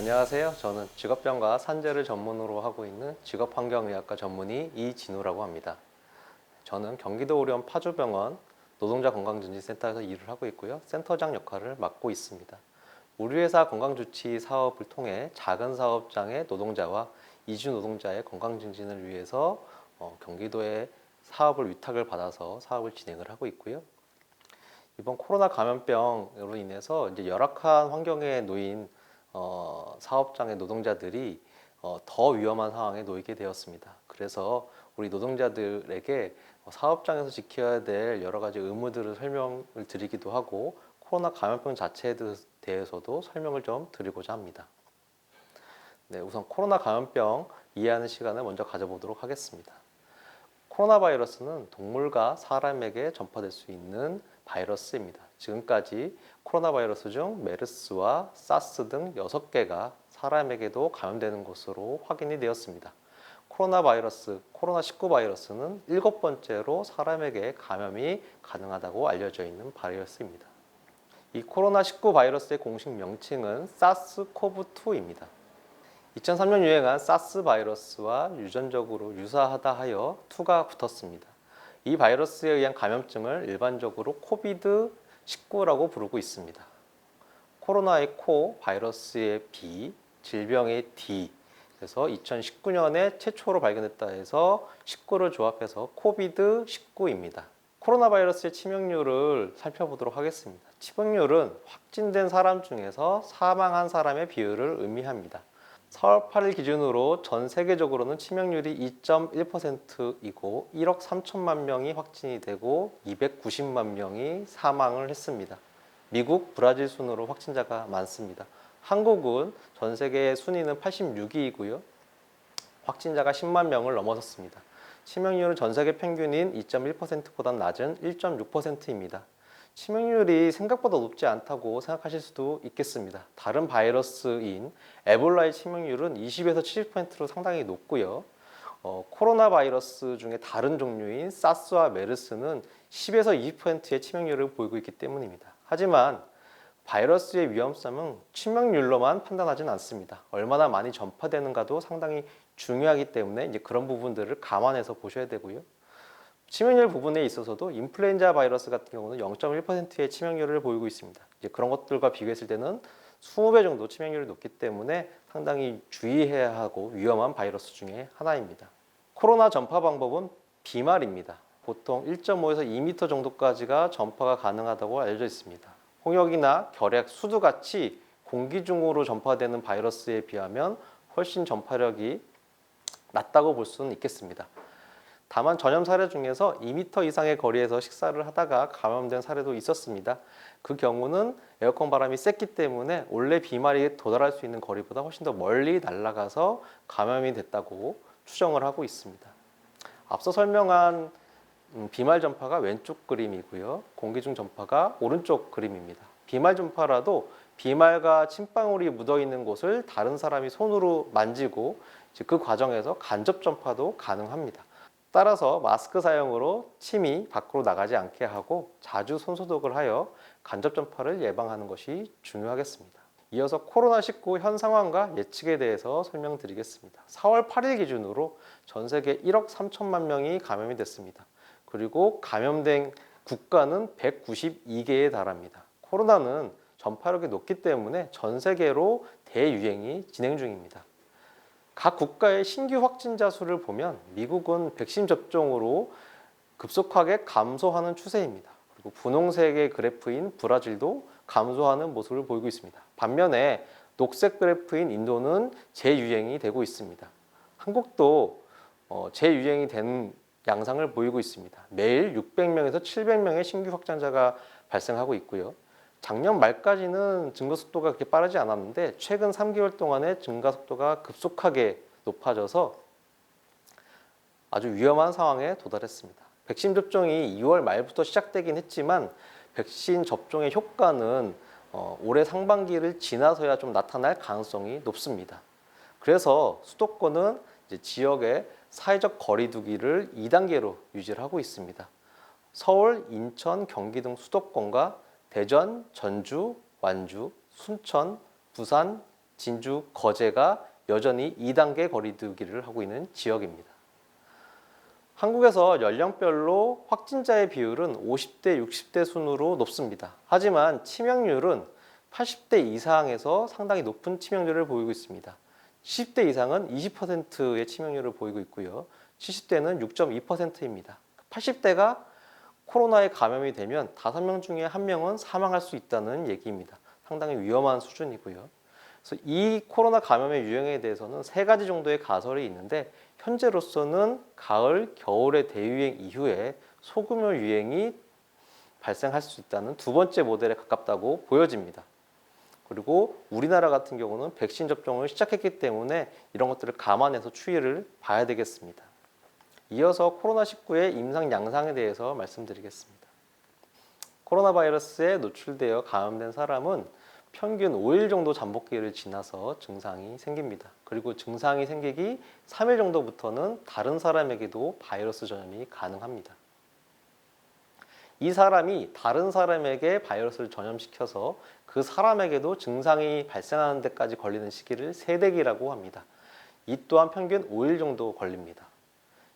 안녕하세요. 저는 직업병과 산재를 전문으로 하고 있는 직업환경의학과 전문의 이진우라고 합니다. 저는 경기도 오리온 파주병원 노동자 건강증진센터에서 일을 하고 있고요. 센터장 역할을 맡고 있습니다. 우리 회사 건강주치 사업을 통해 작은 사업장의 노동자와 이주 노동자의 건강증진을 위해서 경기도에 사업을 위탁을 받아서 사업을 진행을 하고 있고요. 이번 코로나 감염병으로 인해서 이제 열악한 환경에 놓인 사업장의 노동자들이 더 위험한 상황에 놓이게 되었습니다. 그래서 우리 노동자들에게 사업장에서 지켜야 될 여러 가지 의무들을 설명을 드리기도 하고 코로나 감염병 자체에 대해서도 설명을 좀 드리고자 합니다. 네, 우선 코로나 감염병 이해하는 시간을 먼저 가져보도록 하겠습니다. 코로나 바이러스는 동물과 사람에게 전파될 수 있는 바이러스입니다. 지금까지 코로나 바이러스 중 메르스와 사스 등 6개가 사람에게도 감염되는 것으로 확인이 되었습니다. 코로나19 바이러스는 7번째로 사람에게 감염이 가능하다고 알려져 있는 바이러스입니다. 이 코로나19 바이러스의 공식 명칭은 사스코브2입니다. 2003년 유행한 사스 바이러스와 유전적으로 유사하다 하여 2가 붙었습니다. 이 바이러스에 의한 감염증을 일반적으로 코비드19라고 부르고 있습니다. 코로나의 코, 바이러스의 B, 질병의 D. 그래서 2019년에 최초로 발견했다 해서 19를 조합해서 코비드19입니다. 코로나 바이러스의 치명률을 살펴보도록 하겠습니다. 치명률은 확진된 사람 중에서 사망한 사람의 비율을 의미합니다. 4월 8일 기준으로 전 세계적으로는 치명률이 2.1%이고 1억 3천만 명이 확진이 되고 290만 명이 사망을 했습니다. 미국, 브라질 순으로 확진자가 많습니다. 한국은 전 세계 순위는 86위이고요. 확진자가 10만 명을 넘어섰습니다. 치명률은 전 세계 평균인 2.1%보다 낮은 1.6%입니다. 치명률이 생각보다 높지 않다고 생각하실 수도 있겠습니다. 다른 바이러스인 에볼라의 치명률은 20에서 70%로 상당히 높고요. 코로나 바이러스 중에 다른 종류인 사스와 메르스는 10에서 20%의 치명률을 보이고 있기 때문입니다. 하지만 바이러스의 위험성은 치명률로만 판단하지는 않습니다. 얼마나 많이 전파되는가도 상당히 중요하기 때문에 이제 그런 부분들을 감안해서 보셔야 되고요. 치명률 부분에 있어서도 인플루엔자 바이러스 같은 경우는 0.1%의 치명률을 보이고 있습니다. 이제 그런 것들과 비교했을 때는 20배 정도 치명률이 높기 때문에 상당히 주의해야 하고 위험한 바이러스 중에 하나입니다. 코로나 전파 방법은 비말입니다. 보통 1.5에서 2m 정도까지가 전파가 가능하다고 알려져 있습니다. 홍역이나 결핵, 수두 같이 공기 중으로 전파되는 바이러스에 비하면 훨씬 전파력이 낮다고 볼 수는 있겠습니다. 다만 전염 사례 중에서 2m 이상의 거리에서 식사를 하다가 감염된 사례도 있었습니다. 그 경우는 에어컨 바람이 셌기 때문에 원래 비말이 도달할 수 있는 거리보다 훨씬 더 멀리 날아가서 감염이 됐다고 추정을 하고 있습니다. 앞서 설명한 비말 전파가 왼쪽 그림이고요. 공기 중 전파가 오른쪽 그림입니다. 비말 전파라도 비말과 침방울이 묻어있는 곳을 다른 사람이 손으로 만지고 그 과정에서 간접 전파도 가능합니다. 따라서 마스크 사용으로 침이 밖으로 나가지 않게 하고 자주 손소독을 하여 간접 전파를 예방하는 것이 중요하겠습니다. 이어서 코로나19 현 상황과 예측에 대해서 설명드리겠습니다. 4월 8일 기준으로 전 세계 1억 3천만 명이 감염이 됐습니다. 그리고 감염된 국가는 192개에 달합니다. 코로나는 전파력이 높기 때문에 전 세계로 대유행이 진행 중입니다. 각 국가의 신규 확진자 수를 보면 미국은 백신 접종으로 급속하게 감소하는 추세입니다. 그리고 분홍색의 그래프인 브라질도 감소하는 모습을 보이고 있습니다. 반면에 녹색 그래프인 인도는 재유행이 되고 있습니다. 한국도 재유행이 된 양상을 보이고 있습니다. 매일 600명에서 700명의 신규 확진자가 발생하고 있고요. 작년 말까지는 증가 속도가 그렇게 빠르지 않았는데 최근 3개월 동안의 증가 속도가 급속하게 높아져서 아주 위험한 상황에 도달했습니다. 백신 접종이 2월 말부터 시작되긴 했지만 백신 접종의 효과는 올해 상반기를 지나서야 좀 나타날 가능성이 높습니다. 그래서 수도권은 이제 지역의 사회적 거리 두기를 2단계로 유지를 하고 있습니다. 서울, 인천, 경기 등 수도권과 대전, 전주, 완주, 순천, 부산, 진주, 거제가 여전히 2단계 거리두기를 하고 있는 지역입니다. 한국에서 연령별로 확진자의 비율은 50대, 60대 순으로 높습니다. 하지만 치명률은 80대 이상에서 상당히 높은 치명률을 보이고 있습니다. 70대 이상은 20%의 치명률을 보이고 있고요. 70대는 6.2%입니다. 80대가 코로나에 감염이 되면 5명 중에 1명은 사망할 수 있다는 얘기입니다. 상당히 위험한 수준이고요. 그래서 이 코로나 감염의 유행에 대해서는 3가지 정도의 가설이 있는데 현재로서는 가을, 겨울의 대유행 이후에 소규모 유행이 발생할 수 있다는 2번째 모델에 가깝다고 보여집니다. 그리고 우리나라 같은 경우는 백신 접종을 시작했기 때문에 이런 것들을 감안해서 추이를 봐야 되겠습니다. 이어서 코로나19의 임상 양상에 대해서 말씀드리겠습니다. 코로나 바이러스에 노출되어 감염된 사람은 평균 5일 정도 잠복기를 지나서 증상이 생깁니다. 그리고 증상이 생기기 3일 정도부터는 다른 사람에게도 바이러스 전염이 가능합니다. 이 사람이 다른 사람에게 바이러스를 전염시켜서 그 사람에게도 증상이 발생하는 데까지 걸리는 시기를 세대기라고 합니다. 이 또한 평균 5일 정도 걸립니다.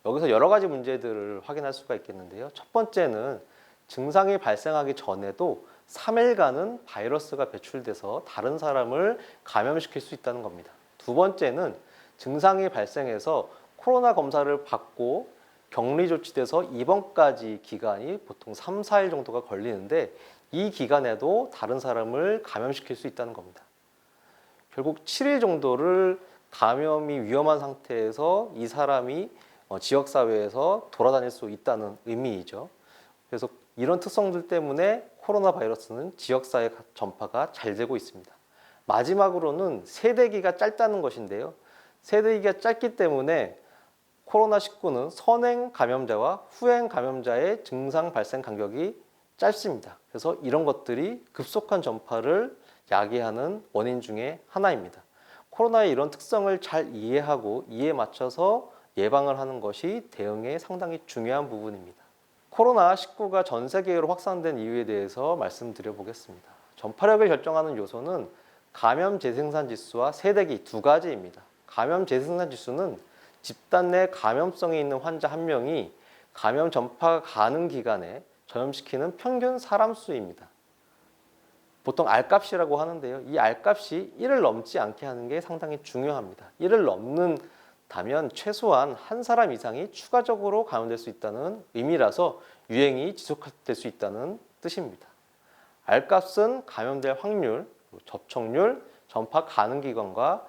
여기서 여러 가지 문제들을 확인할 수가 있겠는데요. 첫 번째는 증상이 발생하기 전에도 3일간은 바이러스가 배출돼서 다른 사람을 감염시킬 수 있다는 겁니다. 두 번째는 증상이 발생해서 코로나 검사를 받고 격리 조치돼서 입원까지 기간이 보통 3, 4일 정도가 걸리는데 이 기간에도 다른 사람을 감염시킬 수 있다는 겁니다. 결국 7일 정도를 감염이 위험한 상태에서 이 사람이 지역사회에서 돌아다닐 수 있다는 의미이죠. 그래서 이런 특성들 때문에 코로나 바이러스는 지역사회 전파가 잘 되고 있습니다. 마지막으로는 세대기가 짧다는 것인데요. 세대기가 짧기 때문에 코로나19는 선행 감염자와 후행 감염자의 증상 발생 간격이 짧습니다. 그래서 이런 것들이 급속한 전파를 야기하는 원인 중에 하나입니다. 코로나의 이런 특성을 잘 이해하고 이에 맞춰서 예방을 하는 것이 대응에 상당히 중요한 부분입니다. 코로나19가 전 세계로 확산된 이유에 대해서 말씀드려 보겠습니다. 전파력을 결정하는 요소는 감염 재생산 지수와 세대기 2가지입니다. 감염 재생산 지수는 집단 내 감염성이 있는 환자 1명이 감염 전파가 가는 기간에 전염시키는 평균 사람 수입니다. 보통 R값이라고 하는데요. 이 R값이 1을 넘지 않게 하는 게 상당히 중요합니다. 1을 넘는다면 최소한 한 사람 이상이 추가적으로 감염될 수 있다는 의미라서 유행이 지속될 수 있다는 뜻입니다. R값은 감염될 확률, 접촉률, 전파 가능 기간과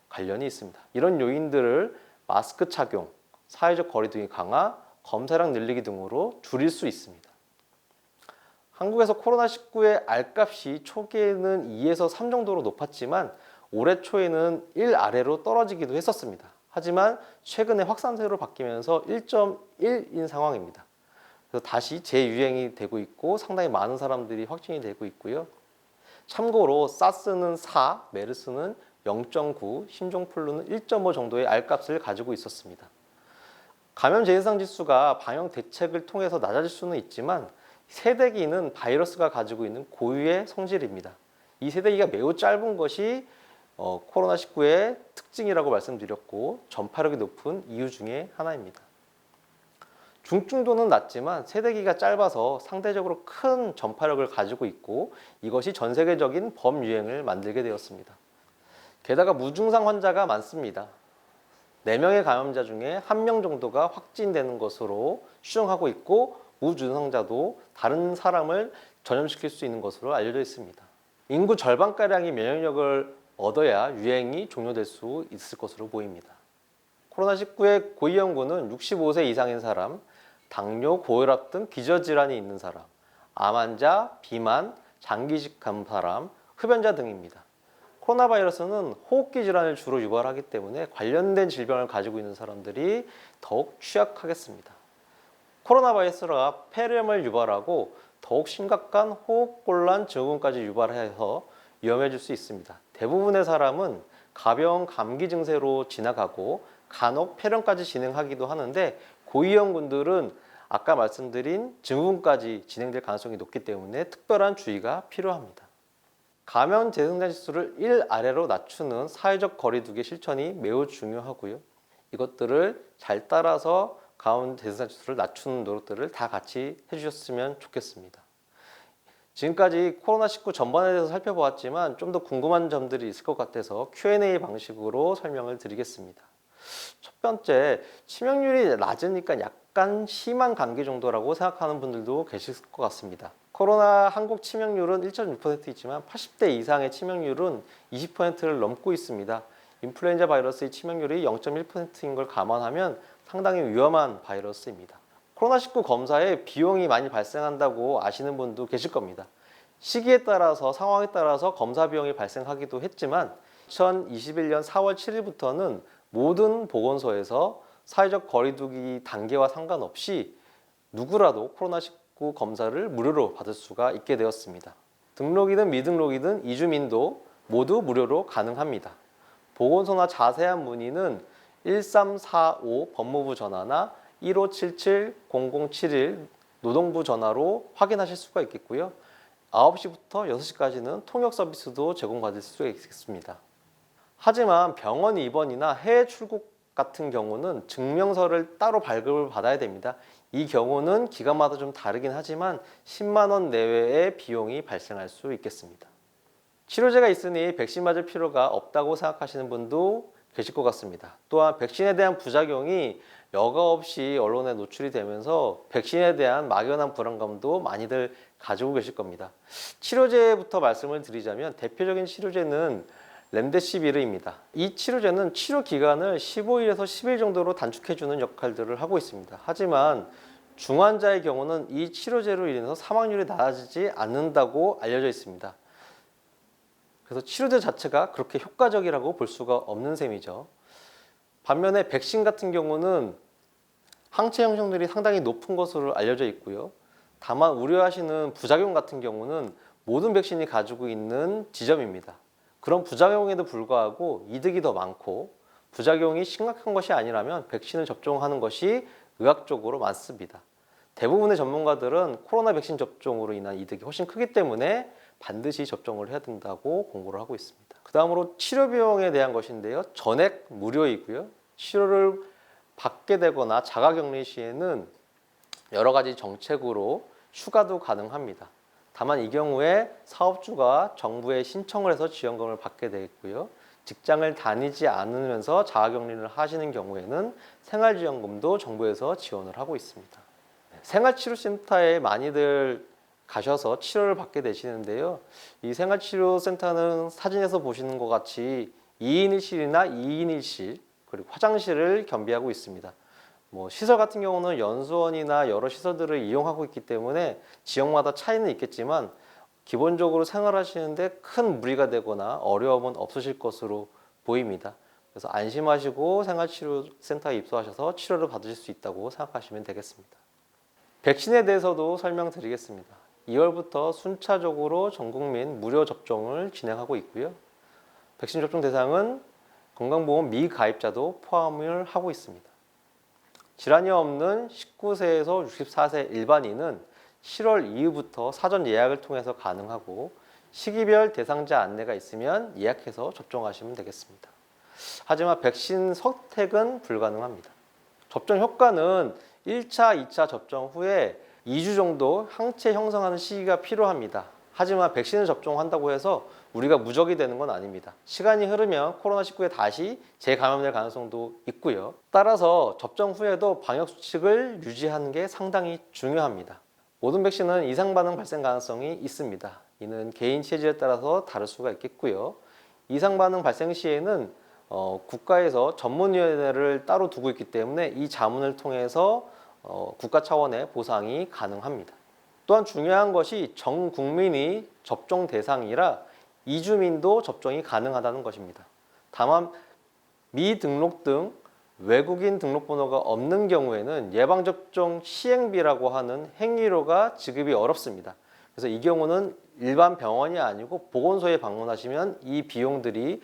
관련이 있습니다. 이런 요인들을 마스크 착용, 사회적 거리두기 강화, 검사량 늘리기 등으로 줄일 수 있습니다. 한국에서 코로나19의 R값이 초기에는 2에서 3 정도로 높았지만 올해 초에는 1 아래로 떨어지기도 했었습니다. 하지만 최근에 확산세로 바뀌면서 1.1인 상황입니다. 그래서 다시 재유행이 되고 있고 상당히 많은 사람들이 확진이 되고 있고요. 참고로 사스는 4, 메르스는 0.9, 신종플루는 1.5 정도의 R값을 가지고 있었습니다. 감염 재생산 지수가 방역 대책을 통해서 낮아질 수는 있지만 세대기는 바이러스가 가지고 있는 고유의 성질입니다. 이 세대기가 매우 짧은 것이 코로나19의 특징이라고 말씀드렸고 전파력이 높은 이유 중에 하나입니다. 중증도는 낮지만 세대기가 짧아서 상대적으로 큰 전파력을 가지고 있고 이것이 전 세계적인 범유행을 만들게 되었습니다. 게다가 무증상 환자가 많습니다. 4명의 감염자 중에 1명 정도가 확진되는 것으로 추정하고 있고 무증상자도 다른 사람을 전염시킬 수 있는 것으로 알려져 있습니다. 인구 절반가량이 면역력을 얻어야 유행이 종료될 수 있을 것으로 보입니다. 코로나19의 고위험군은 65세 이상인 사람, 당뇨, 고혈압 등 기저질환이 있는 사람, 암 환자, 비만, 장기직한 사람, 흡연자 등입니다. 코로나 바이러스는 호흡기 질환을 주로 유발하기 때문에 관련된 질병을 가지고 있는 사람들이 더욱 취약하겠습니다. 코로나 바이러스가 폐렴을 유발하고 더욱 심각한 호흡곤란 증후군까지 유발해서 위험해질 수 있습니다. 대부분의 사람은 가벼운 감기 증세로 지나가고 간혹 폐렴까지 진행하기도 하는데 고위험군들은 아까 말씀드린 증후군까지 진행될 가능성이 높기 때문에 특별한 주의가 필요합니다. 감염 재생산 지수를 1 아래로 낮추는 사회적 거리두기 실천이 매우 중요하고요. 이것들을 잘 따라서 감염 재생산 지수를 낮추는 노력들을 다 같이 해주셨으면 좋겠습니다. 지금까지 코로나19 전반에 대해서 살펴보았지만 좀 더 궁금한 점들이 있을 것 같아서 Q&A 방식으로 설명을 드리겠습니다. 첫 번째, 치명률이 낮으니까 약간 심한 감기 정도라고 생각하는 분들도 계실 것 같습니다. 코로나 한국 치명률은 1.6%이지만 80대 이상의 치명률은 20%를 넘고 있습니다. 인플루엔자 바이러스의 치명률이 0.1%인 걸 감안하면 상당히 위험한 바이러스입니다. 코로나19 검사에 비용이 많이 발생한다고 아시는 분도 계실 겁니다. 시기에 따라서 상황에 따라서 검사 비용이 발생하기도 했지만 2021년 4월 7일부터는 모든 보건소에서 사회적 거리두기 단계와 상관없이 누구라도 코로나19 검사를 무료로 받을 수가 있게 되었습니다. 등록이든 미등록이든 이주민도 모두 무료로 가능합니다. 보건소나 자세한 문의는 1345 법무부 전화나 1577-0071 노동부 전화로 확인하실 수가 있겠고요. 9시부터 6시까지는 통역 서비스도 제공받을 수 있겠습니다. 하지만 병원 입원이나 해외 출국 같은 경우는 증명서를 따로 발급을 받아야 됩니다. 이 경우는 기관마다 좀 다르긴 하지만 10만 원 내외의 비용이 발생할 수 있겠습니다. 치료제가 있으니 백신 맞을 필요가 없다고 생각하시는 분도 계실 것 같습니다. 또한 백신에 대한 부작용이 여과 없이 언론에 노출이 되면서 백신에 대한 막연한 불안감도 많이들 가지고 계실 겁니다. 치료제부터 말씀을 드리자면 대표적인 치료제는 렘데시비르입니다. 이 치료제는 치료 기간을 15일에서 10일 정도로 단축해주는 역할들을 하고 있습니다. 하지만 중환자의 경우는 이 치료제로 인해서 사망률이 낮아지지 않는다고 알려져 있습니다. 그래서 치료제 자체가 그렇게 효과적이라고 볼 수가 없는 셈이죠. 반면에 백신 같은 경우는 항체 형성률이 상당히 높은 것으로 알려져 있고요. 다만 우려하시는 부작용 같은 경우는 모든 백신이 가지고 있는 지점입니다. 그런 부작용에도 불구하고 이득이 더 많고 부작용이 심각한 것이 아니라면 백신을 접종하는 것이 의학적으로 많습니다. 대부분의 전문가들은 코로나 백신 접종으로 인한 이득이 훨씬 크기 때문에 반드시 접종을 해야 된다고 공고를 하고 있습니다. 그 다음으로 치료 비용에 대한 것인데요. 전액 무료이고요. 치료를 받게 되거나 자가격리 시에는 여러 가지 정책으로 휴가도 가능합니다. 다만 이 경우에 사업주가 정부에 신청을 해서 지원금을 받게 되겠고요. 직장을 다니지 않으면서 자가격리를 하시는 경우에는 생활지원금도 정부에서 지원을 하고 있습니다. 생활치료센터에 많이들 가셔서 치료를 받게 되시는데요. 이 생활치료센터는 사진에서 보시는 것 같이 2인 1실이나 2인 1실 그리고 화장실을 겸비하고 있습니다. 시설 같은 경우는 연수원이나 여러 시설들을 이용하고 있기 때문에 지역마다 차이는 있겠지만 기본적으로 생활하시는데 큰 무리가 되거나 어려움은 없으실 것으로 보입니다. 그래서 안심하시고 생활치료센터에 입소하셔서 치료를 받으실 수 있다고 생각하시면 되겠습니다. 백신에 대해서도 설명드리겠습니다. 2월부터 순차적으로 전 국민 무료 접종을 진행하고 있고요. 백신 접종 대상은 건강보험 미가입자도 포함을 하고 있습니다. 질환이 없는 19세에서 64세 일반인은 7월 이후부터 사전 예약을 통해서 가능하고 시기별 대상자 안내가 있으면 예약해서 접종하시면 되겠습니다. 하지만 백신 선택은 불가능합니다. 접종 효과는 1차, 2차 접종 후에 2주 정도 항체 형성하는 시기가 필요합니다. 하지만 백신을 접종한다고 해서 우리가 무적이 되는 건 아닙니다. 시간이 흐르면 코로나19에 다시 재감염될 가능성도 있고요. 따라서 접종 후에도 방역수칙을 유지하는 게 상당히 중요합니다. 모든 백신은 이상반응 발생 가능성이 있습니다. 이는 개인 체질에 따라서 다를 수가 있겠고요. 이상반응 발생 시에는 국가에서 전문위원회를 따로 두고 있기 때문에 이 자문을 통해서 국가 차원의 보상이 가능합니다. 또한 중요한 것이 전 국민이 접종 대상이라 이주민도 접종이 가능하다는 것입니다. 다만 미등록 등 외국인 등록번호가 없는 경우에는 예방접종 시행비라고 하는 행위료가 지급이 어렵습니다. 그래서 이 경우는 일반 병원이 아니고 보건소에 방문하시면 이 비용들이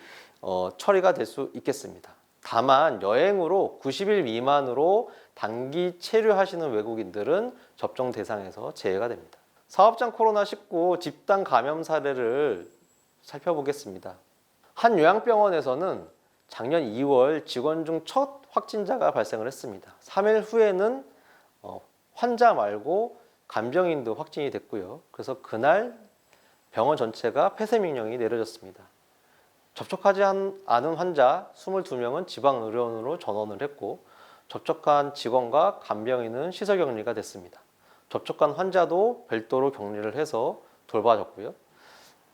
처리가 될 수 있겠습니다. 다만 여행으로 90일 미만으로 단기 체류하시는 외국인들은 접종 대상에서 제외가 됩니다. 사업장 코로나19 집단 감염 사례를 살펴보겠습니다. 한 요양병원에서는 작년 2월 직원 중 첫 확진자가 발생을 했습니다. 3일 후에는 환자 말고 간병인도 확진이 됐고요. 그래서 그날 병원 전체가 폐쇄 명령이 내려졌습니다. 접촉하지 않은 환자 22명은 지방의료원으로 전원을 했고, 접촉한 직원과 간병인은 시설 격리가 됐습니다. 접촉한 환자도 별도로 격리를 해서 돌봐줬고요.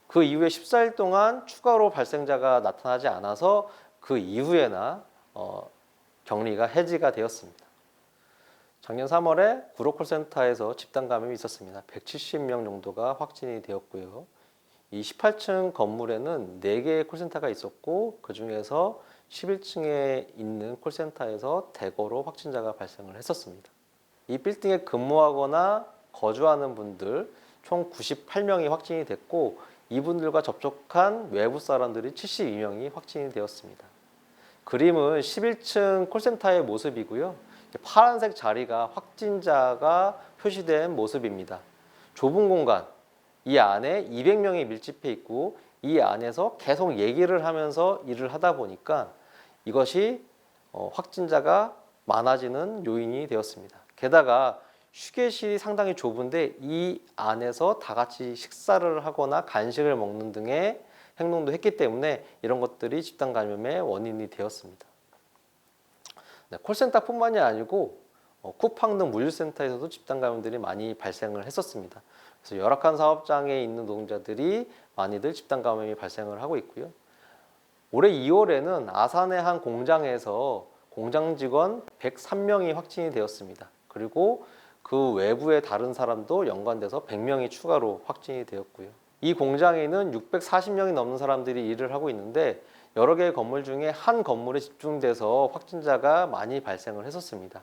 그 이후에 14일 동안 추가로 발생자가 나타나지 않아서 그 이후에나 격리가 해지가 되었습니다. 작년 3월에 구로콜센터에서 집단 감염이 있었습니다. 170명 정도가 확진이 되었고요. 이 18층 건물에는 4개의 콜센터가 있었고, 그 중에서 11층에 있는 콜센터에서 대거로 확진자가 발생을 했었습니다. 이 빌딩에 근무하거나 거주하는 분들 총 98명이 확진이 됐고, 이분들과 접촉한 외부 사람들이 72명이 확진이 되었습니다. 그림은 11층 콜센터의 모습이고요. 파란색 자리가 확진자가 표시된 모습입니다. 좁은 공간, 이 안에 200명이 밀집해 있고, 이 안에서 계속 얘기를 하면서 일을 하다 보니까 이것이 확진자가 많아지는 요인이 되었습니다. 게다가 휴게실이 상당히 좁은데 이 안에서 다 같이 식사를 하거나 간식을 먹는 등의 행동도 했기 때문에 이런 것들이 집단 감염의 원인이 되었습니다. 네, 콜센터뿐만이 아니고 쿠팡 등 물류센터에서도 집단 감염들이 많이 발생을 했었습니다. 그래서 열악한 사업장에 있는 노동자들이 많이들 집단 감염이 발생을 하고 있고요. 올해 2월에는 아산의 한 공장에서 공장 직원 103명이 확진이 되었습니다. 그리고 그 외부의 다른 사람도 연관돼서 100명이 추가로 확진이 되었고요. 이 공장에는 640명이 넘는 사람들이 일을 하고 있는데, 여러 개의 건물 중에 한 건물에 집중돼서 확진자가 많이 발생을 했었습니다.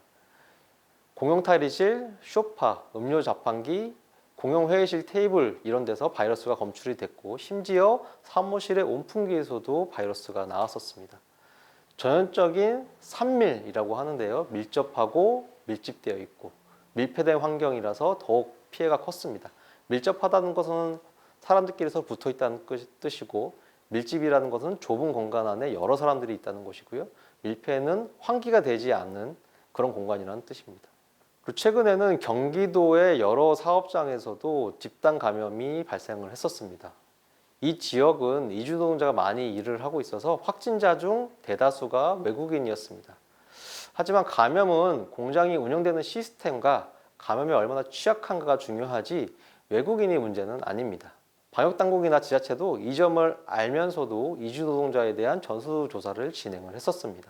공용 탈의실, 소파, 음료 자판기, 공용 회의실 테이블 이런 데서 바이러스가 검출이 됐고, 심지어 사무실의 온풍기에서도 바이러스가 나왔었습니다. 전형적인 산밀이라고 하는데요. 밀접하고 밀집되어 있고 밀폐된 환경이라서 더욱 피해가 컸습니다. 밀접하다는 것은 사람들끼리서 붙어 있다는 뜻이고, 밀집이라는 것은 좁은 공간 안에 여러 사람들이 있다는 것이고요. 밀폐는 환기가 되지 않는 그런 공간이라는 뜻입니다. 그리고 최근에는 경기도의 여러 사업장에서도 집단 감염이 발생을 했었습니다. 이 지역은 이주 노동자가 많이 일을 하고 있어서 확진자 중 대다수가 외국인이었습니다. 하지만 감염은 공장이 운영되는 시스템과 감염에 얼마나 취약한가가 중요하지 외국인이 문제는 아닙니다. 방역당국이나 지자체도 이 점을 알면서도 이주 노동자에 대한 전수조사를 진행을 했었습니다.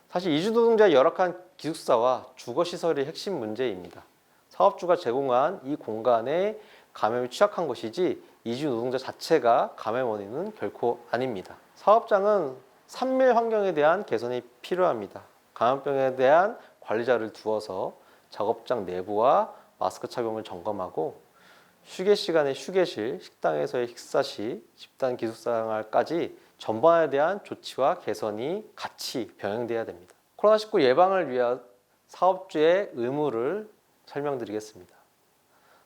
사실 이주 노동자의 열악한 기숙사와 주거시설이 핵심 문제입니다. 사업주가 제공한 이 공간에 감염이 취약한 것이지 이주 노동자 자체가 감염 원인은 결코 아닙니다. 사업장은 산밀 환경에 대한 개선이 필요합니다. 감염병에 대한 관리자를 두어서 작업장 내부와 마스크 착용을 점검하고, 휴게 시간에 휴게실, 식당에서의 식사 시, 집단 기숙사생활까지 전반에 대한 조치와 개선이 같이 병행돼야 됩니다. 코로나19 예방을 위한 사업주의 의무를 설명드리겠습니다.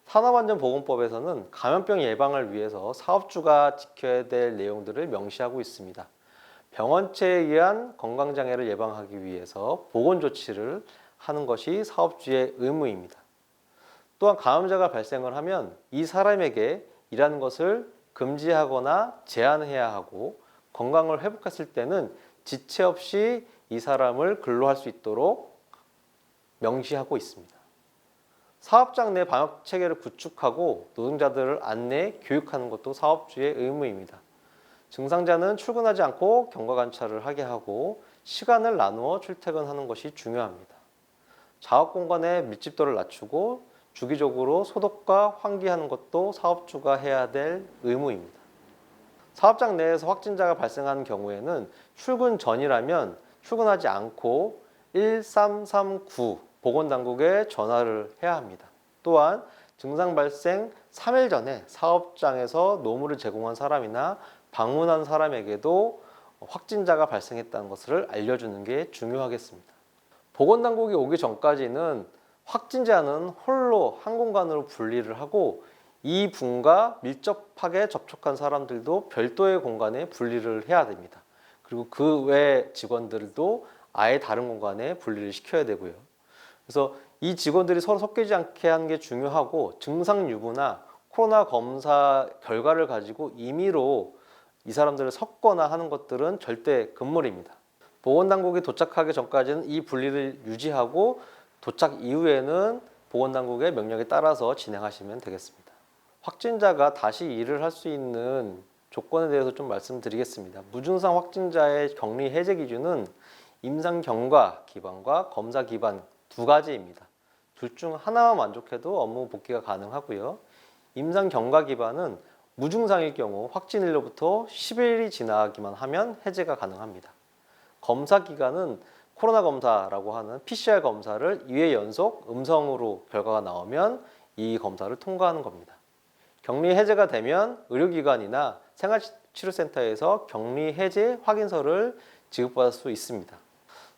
산업안전보건법에서는 감염병 예방을 위해서 사업주가 지켜야 될 내용들을 명시하고 있습니다. 병원체에 의한 건강장애를 예방하기 위해서 보건조치를 하는 것이 사업주의 의무입니다. 또한 감염자가 발생을 하면 이 사람에게 일하는 것을 금지하거나 제한해야 하고, 건강을 회복했을 때는 지체 없이 이 사람을 근로할 수 있도록 명시하고 있습니다. 사업장 내 방역 체계를 구축하고 노동자들을 안내, 교육하는 것도 사업주의 의무입니다. 증상자는 출근하지 않고 경과 관찰을 하게 하고 시간을 나누어 출퇴근하는 것이 중요합니다. 작업 공간의 밀집도를 낮추고 주기적으로 소독과 환기하는 것도 사업주가 해야 될 의무입니다. 사업장 내에서 확진자가 발생하는 경우에는 출근 전이라면 출근하지 않고 1339 보건당국에 전화를 해야 합니다. 또한 증상 발생 3일 전에 사업장에서 노무를 제공한 사람이나 방문한 사람에게도 확진자가 발생했다는 것을 알려주는 게 중요하겠습니다. 보건당국이 오기 전까지는 확진자는 홀로 한 공간으로 분리를 하고 이 분과 밀접하게 접촉한 사람들도 별도의 공간에 분리를 해야 됩니다. 그리고 그 외 직원들도 아예 다른 공간에 분리를 시켜야 되고요. 그래서 이 직원들이 서로 섞이지 않게 하는 게 중요하고, 증상 유무나 코로나 검사 결과를 가지고 임의로 이 사람들을 섞거나 하는 것들은 절대 금물입니다. 보건당국이 도착하기 전까지는 이 분리를 유지하고, 도착 이후에는 보건당국의 명령에 따라서 진행하시면 되겠습니다. 확진자가 다시 일을 할 수 있는 조건에 대해서 좀 말씀드리겠습니다. 무증상 확진자의 격리 해제 기준은 임상 경과 기반과 검사 기반 두 가지입니다. 둘 중 하나만 만족해도 업무 복귀가 가능하고요. 임상 경과 기반은 무증상일 경우 확진일로부터 10일이 지나기만 하면 해제가 가능합니다. 검사 기간은 코로나 검사라고 하는 PCR 검사를 2회 연속 음성으로 결과가 나오면 이 검사를 통과하는 겁니다. 격리 해제가 되면 의료기관이나 생활치료센터에서 격리 해제 확인서를 지급받을 수 있습니다.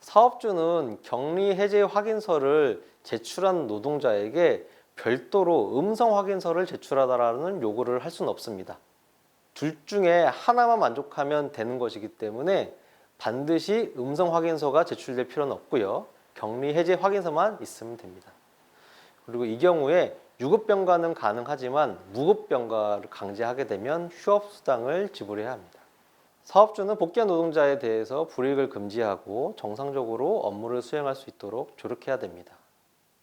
사업주는 격리 해제 확인서를 제출한 노동자에게 별도로 음성 확인서를 제출하라는 요구를 할 수는 없습니다. 둘 중에 하나만 만족하면 되는 것이기 때문에 반드시 음성 확인서가 제출될 필요는 없고요. 격리 해제 확인서만 있으면 됩니다. 그리고 이 경우에 유급병가는 가능하지만 무급병가를 강제하게 되면 휴업수당을 지불해야 합니다. 사업주는 복귀한 노동자에 대해서 불이익을 금지하고 정상적으로 업무를 수행할 수 있도록 조력해야 됩니다.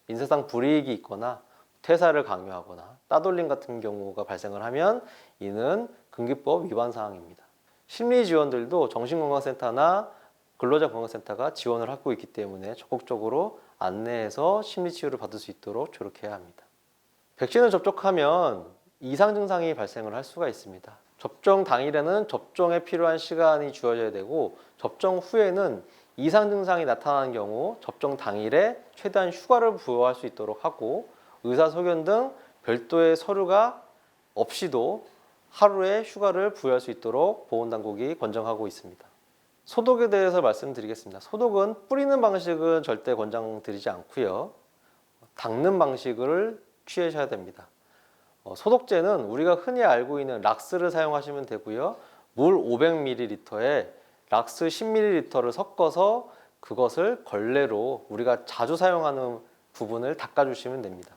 인사상 불이익이 있거나 퇴사를 강요하거나 따돌림 같은 경우가 발생을 하면 이는 근기법 위반 사항입니다. 심리지원들도 정신건강센터나 근로자건강센터가 지원을 하고 있기 때문에 적극적으로 안내해서 심리치유를 받을 수 있도록 조력해야 합니다. 백신을 접촉하면 이상 증상이 발생을 할 수가 있습니다. 접종 당일에는 접종에 필요한 시간이 주어져야 되고, 접종 후에는 이상 증상이 나타나는 경우 접종 당일에 최대한 휴가를 부여할 수 있도록 하고, 의사소견 등 별도의 서류가 없이도 하루에 휴가를 부여할 수 있도록 보건당국이 권장하고 있습니다. 소독에 대해서 말씀드리겠습니다. 소독은 뿌리는 방식은 절대 권장드리지 않고요. 닦는 방식을 취하셔야 됩니다. 소독제는 우리가 흔히 알고 있는 락스를 사용하시면 되고요. 물 500ml에 락스 10ml를 섞어서 그것을 걸레로 우리가 자주 사용하는 부분을 닦아주시면 됩니다.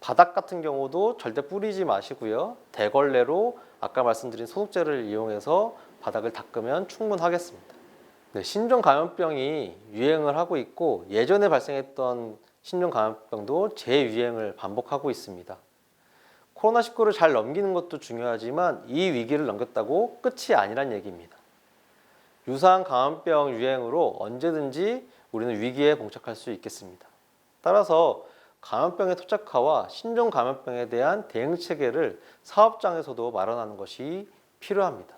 바닥 같은 경우도 절대 뿌리지 마시고요. 대걸레로 아까 말씀드린 소독제를 이용해서 바닥을 닦으면 충분하겠습니다. 네, 신종감염병이 유행을 하고 있고, 예전에 발생했던 신종감염병도 재유행을 반복하고 있습니다. 코로나19를 잘 넘기는 것도 중요하지만 이 위기를 넘겼다고 끝이 아니란 얘기입니다. 유사한 감염병 유행으로 언제든지 우리는 위기에 봉착할 수 있겠습니다. 따라서 감염병의 토착화와 신종감염병에 대한 대응 체계를 사업장에서도 마련하는 것이 필요합니다.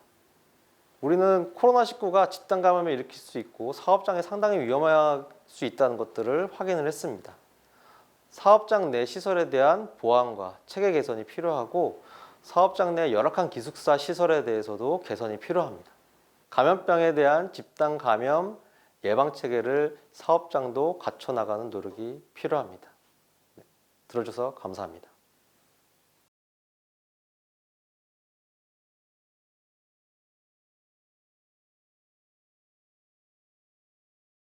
우리는 코로나19가 집단 감염을 일으킬 수 있고 사업장에 상당히 위험할 수 있다는 것들을 확인을 했습니다. 사업장 내 시설에 대한 보안과 체계 개선이 필요하고, 사업장 내 열악한 기숙사 시설에 대해서도 개선이 필요합니다. 감염병에 대한 집단 감염 예방 체계를 사업장도 갖춰 나가는 노력이 필요합니다. 들어줘서 감사합니다.